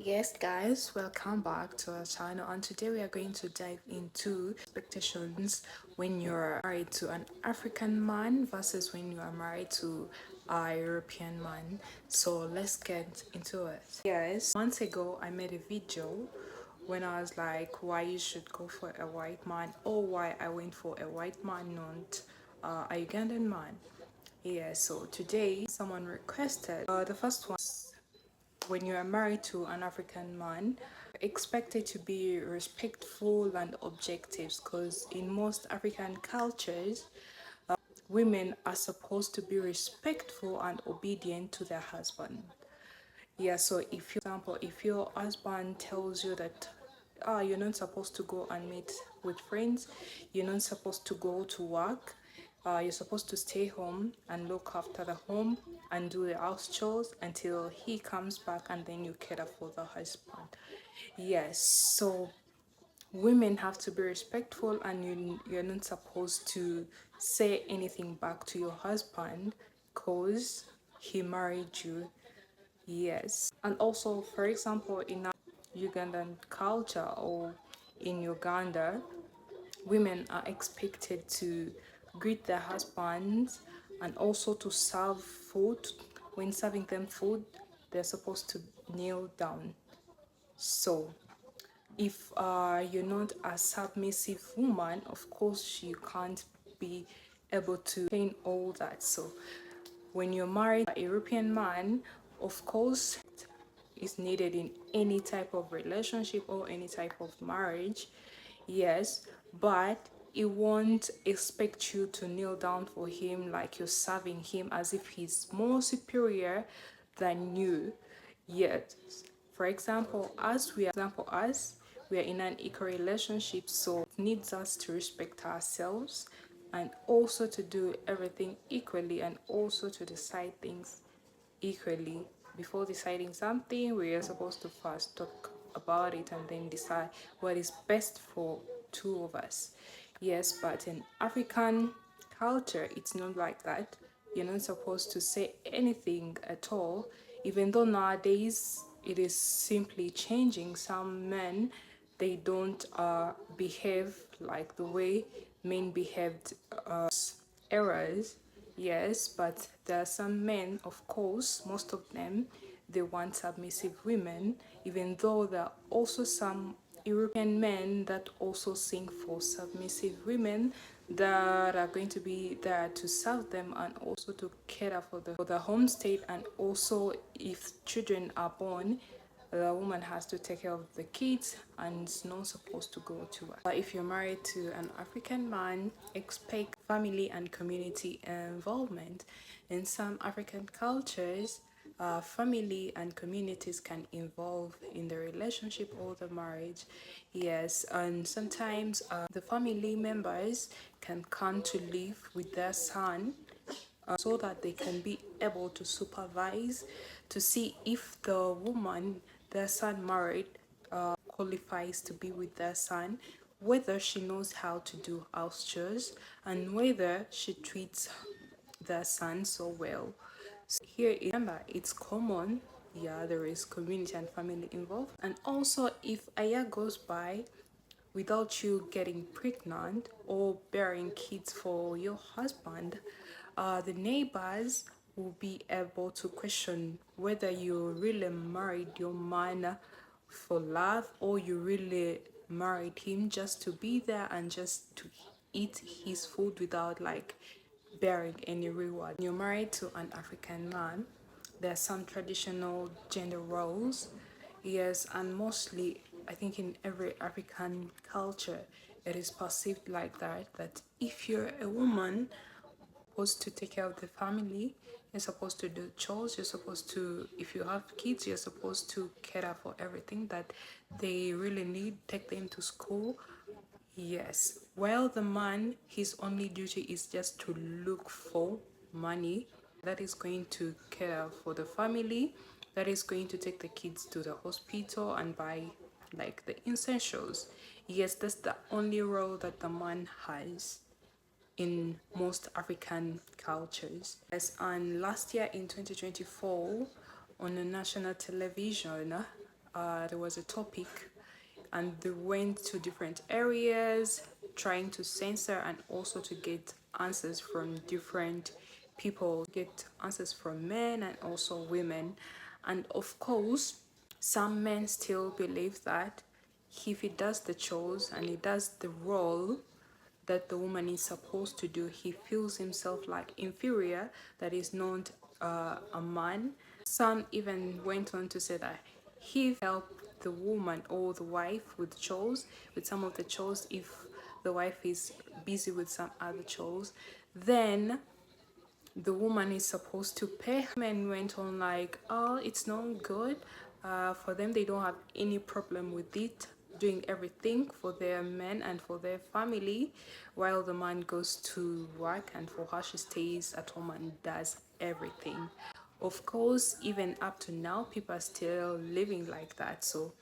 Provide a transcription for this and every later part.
Yes, guys, welcome back to our channel. And today we are going to dive into expectations when you're married to an African man versus when you are married to a European man. So let's get into it. Yes, months ago I made a video when I was like, why you should go for a white man, or why I went for a white man, not a Ugandan man. Yeah, so today someone requested the first one. When you are married to an African man, expected to be respectful and objective, because in most African cultures, women are supposed to be respectful and obedient to their husband. Yeah, so if you, for example, if your husband tells you that you're not supposed to go and meet with friends, you're not supposed to go to work, you're supposed to stay home and look after the home and do the house chores until he comes back, and then you care for the husband. Yes, so women have to be respectful, and you're not supposed to say anything back to your husband because he married you. Yes, and also, for example, in our Ugandan culture or in Uganda, women are expected to greet their husbands and also to serve food. When serving them food, they're supposed to kneel down. So, if you're not a submissive woman, of course, you can't be able to maintain all that. So, when you're married to a European man, of course, is needed in any type of relationship or any type of marriage. Yes, but he won't expect you to kneel down for him like you're serving him as if he's more superior than you. Yet, for example, as we are in an equal relationship, so it needs us to respect ourselves and also to do everything equally, and also to decide things equally. Before deciding something, we are supposed to first talk about it and then decide what is best for two of us. Yes, but in African culture, it's not like that. You're not supposed to say anything at all, even though nowadays it is simply changing. Some men, they don't behave like the way men behaved errors. Yes, but there are some men, of course, most of them, they want submissive women, even though there are also some European men that also sing for submissive women that are going to be there to serve them and also to care for the home state, and also if children are born, the woman has to take care of the kids and is not supposed to go to work. But if you're married to an African man, expect family and community involvement. In some African cultures, family and communities can involve in the relationship or the marriage. Yes, and sometimes the family members can come to live with their son so that they can be able to supervise to see if the woman their son married qualifies to be with their son, whether she knows how to do house chores, and whether she treats their son so well. So here in Uganda, it's common. Yeah, there is community and family involved. And also, if a year goes by without you getting pregnant or bearing kids for your husband, the neighbors will be able to question whether you really married your man for love, or you really married him just to be there and just to eat his food without like bearing any reward. When you're married to an African man, there are some traditional gender roles. Yes, and mostly I think in every African culture it is perceived like that, that if you're a woman supposed to take care of the family, you're supposed to do chores, you're supposed to, if you have kids, you're supposed to care for everything that they really need, take them to school. Yes, while the man, his only duty is just to look for money that is going to care for the family, that is going to take the kids to the hospital and buy like the essentials. Yes, that's the only role that the man has in most African cultures. Yes, and last year in 2024, on the national television, there was a topic and they went to different areas trying to censor and also to get answers from different people, get answers from men and also women. And of course, some men still believe that if he does the chores and he does the role that the woman is supposed to do, he feels himself like inferior, that is not a man. Some even went on to say that he helped the woman or the wife with chores, with some of the chores, if the wife is busy with some other chores, then the woman is supposed to pay. Men went on like, oh, it's not good. For them, they don't have any problem with it, doing everything for their men and for their family, while the man goes to work, and for her, she stays at home and does everything. Of course, even up to now, people are still living like that. So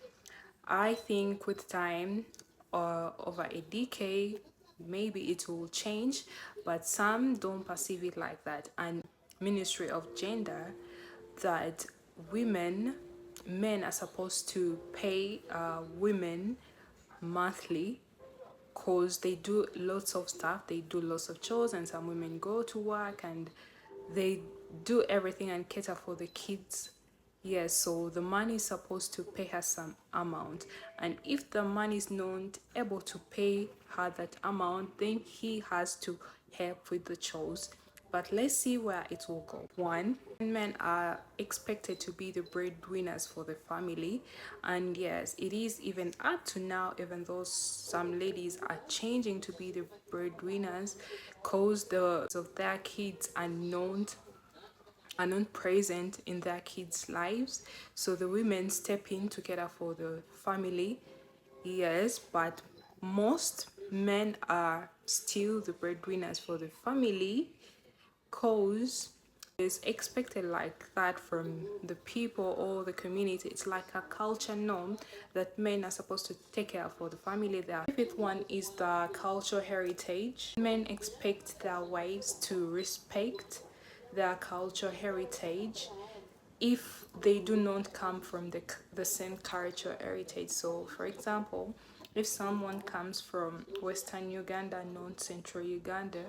I think with time, over a decade, maybe it will change, but some don't perceive it like that. And Ministry of Gender, that women, men are supposed to pay women monthly because they do lots of stuff, they do lots of chores, and some women go to work and they do everything and cater for the kids. Yes, so the man is supposed to pay her some amount, and if the man is not able to pay her that amount, then he has to help with the chores. But let's see where it will go. One, men are expected to be the breadwinners for the family, and yes, it is even up to now, even though some ladies are changing to be the breadwinners, cause the of their kids are not present in their kids' lives. So the women step in together for the family. Yes, but most men are still the breadwinners for the family, cause is expected like that from the people or the community. It's like a culture norm that men are supposed to take care for the family. The fifth one is the cultural heritage. Men expect their wives to respect their cultural heritage if they do not come from the same cultural heritage. So for example, if someone comes from Western Uganda, North Central Uganda,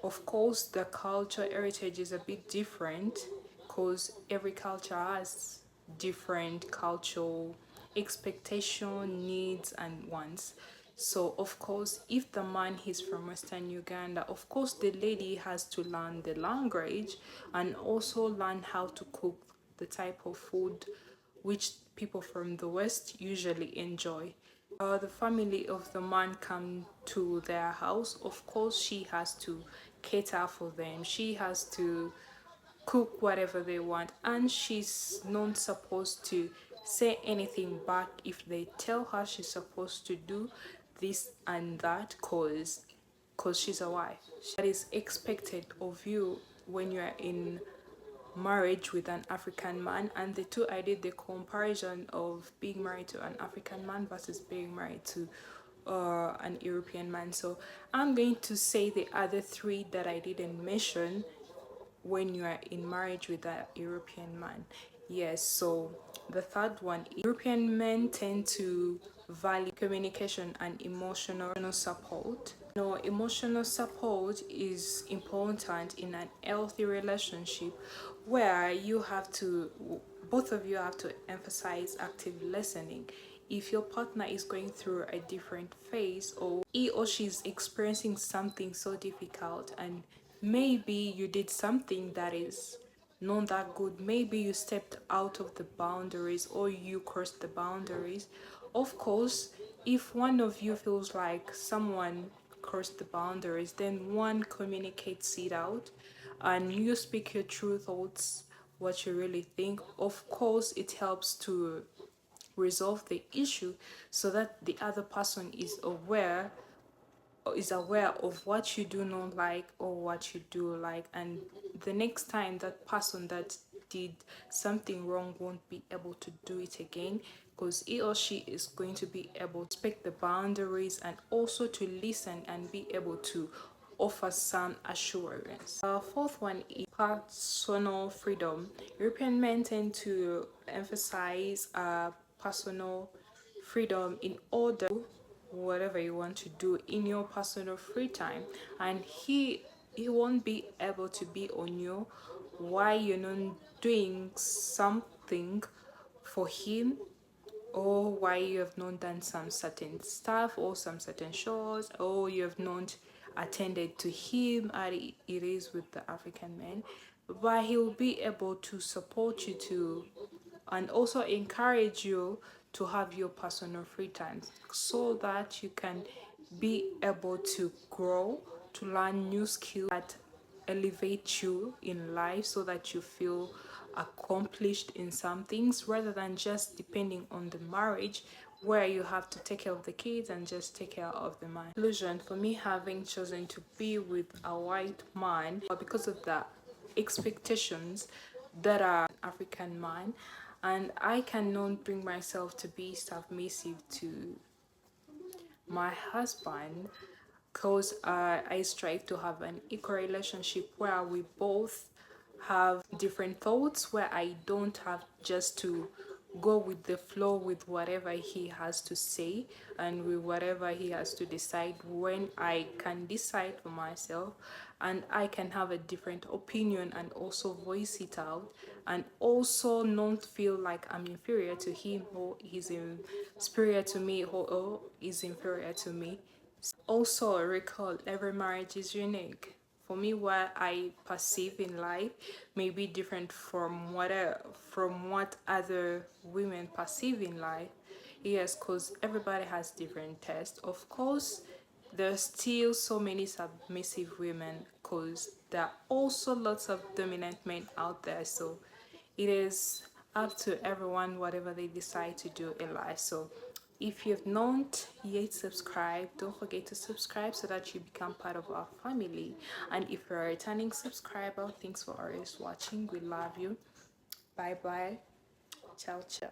of course the cultural heritage is a bit different, because every culture has different cultural expectation, needs and wants. So of course, if the man is from Western Uganda, of course the lady has to learn the language and also learn how to cook the type of food which people from the West usually enjoy. The family of the man come to their house. Of course, she has to cater for them. She has to cook whatever they want, and she's not supposed to say anything back if they tell her she's supposed to do this and that, cause she's a wife. That is expected of you when you are in marriage with an African man. And the two, I did the comparison of being married to an African man versus being married to an European man. So I'm going to say the other three that I didn't mention when you are in marriage with a European man. Yes, so the third one, European men tend to value communication and emotional support. No, emotional support is important in an healthy relationship, where you have to, both of you have to emphasize active listening. If your partner is going through a different phase, or he or she is experiencing something so difficult, and maybe you did something that is not that good, maybe you stepped out of the boundaries or you crossed the boundaries, of course, if one of you feels like someone crossed the boundaries, then one communicates it out and you speak your true thoughts, what you really think. Of course, it helps to resolve the issue so that the other person is aware of what you do not like or what you do like, and the next time that person that did something wrong won't be able to do it again, because he or she is going to be able to respect the boundaries and also to listen and be able to offer some assurance. The fourth one is personal freedom. European men tend to emphasize personal freedom in order whatever you want to do in your personal free time, and he won't be able to be on you while you're not doing something for him, or why you have not done some certain stuff or some certain shows, or you have not attended to him as it is with the African man. But he will be able to support you to, and also encourage you to have your personal free time so that you can be able to grow, to learn new skills that elevate you in life, so that you feel accomplished in some things rather than just depending on the marriage where you have to take care of the kids and just take care of the man. Conclusion, for me having chosen to be with a white man because of the expectations that are African man, and I cannot bring myself to be submissive to my husband, because I strive to have an equal relationship where we both have different thoughts, where I don't have just to go with the flow with whatever he has to say and with whatever he has to decide, when I can decide for myself and I can have a different opinion and also voice it out, and also not feel like I'm inferior to him or he's superior to me, or is inferior to me. Also, recall every marriage is unique. For me, what I perceive in life may be different from what other women perceive in life. Yes, because everybody has different tastes. Of course, there's still so many submissive women, because there are also lots of dominant men out there. So it is up to everyone whatever they decide to do in life. So if you've not yet subscribed, don't forget to subscribe so that you become part of our family. And if you're a returning subscriber, thanks for always watching. We love you. Bye bye. Ciao ciao.